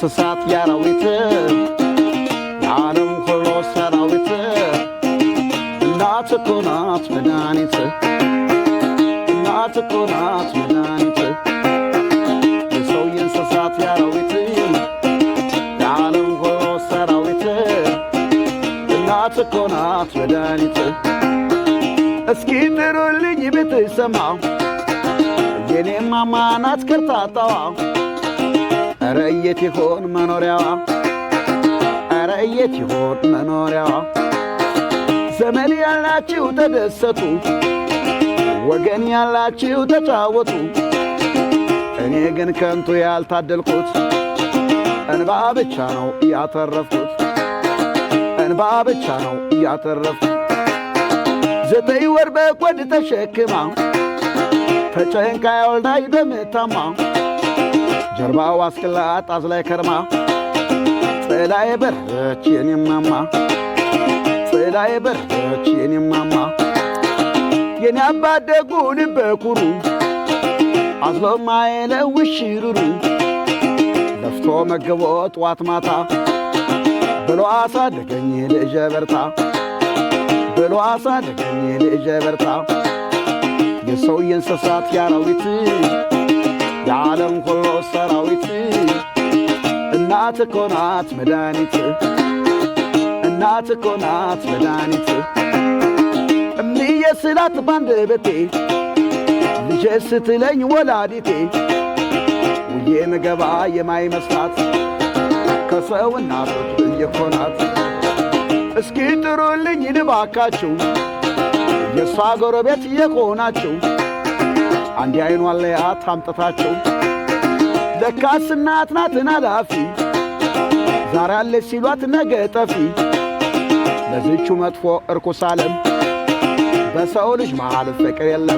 የእንስሳት ያራዊት የዓለም ሁሉ ሰራዊት እናት እኮ ናት መድኃኒት እናት እኮ ናት መድኃኒት የሰው የእንስሳት ያራዊት የዓለም ሁሉ ሰራዊት እናት እኮ ናት መድኃኒት እስኪ ጥሩልኝ ብትሰማ የኔ ማማ ናት ከርታታዋ ኧረ የት ይሆን መኖሪያዋ ኧረ የት ይሆን መኖሪያዋ ዘመድ ያላችሁ ተደሰቱ ወገን ያላችሁ ተጫወቱ እኔ ግን ከንቱ ያልታደልኩት እንባ ብቻ ነው ያተረፍኩት እንባ ብቻ ነው ያተረፍኩት 9 ወር በቆድ ተሸክማ ተጨንቃ ያወልዳይ በምታማ ጀርባዋ አስቅላት አዝላይ ከርማ ጥላዬ በረች የኔ ማማ ጥላዬ በረች የኔ ማማ የኔ አባት ደጉ ልበ ኩሩ አዝሎ ማይለውሽ ሽሩሩ ለፍቶ መግቦ ጠዋት ማታ ብሎ አሳደገኝ ልጄ በርታ ብሎ አሳደገኝ ልጄ በርታ የሰው የእንስሳት ያራዊት የዓለም ሁሉ ሰራዊት እናት እኮ ናት መድኃኒት እናት እኮ ናት መድኃኒት እምዬ ስላት ባንደበቴ ልጄ ስትለኝ ወላዲቴ ውዬ ምገባ የማይመስላት ከሰው እናቶች እኮ ናት እስኪ ጥሩልኝ እባካችሁ የሷ ጎረቤት የሆናችሁ አንድ አይኗን ለያት አምጥታችሁ ለካስ እናት ናትን አላፊ ዛሬ አለች ሲሏት ነገ ጠፊ ለዚቹ መጥፎ እርኩስ ዓለም በሰው ልጅ መሃል ፍቅር የለም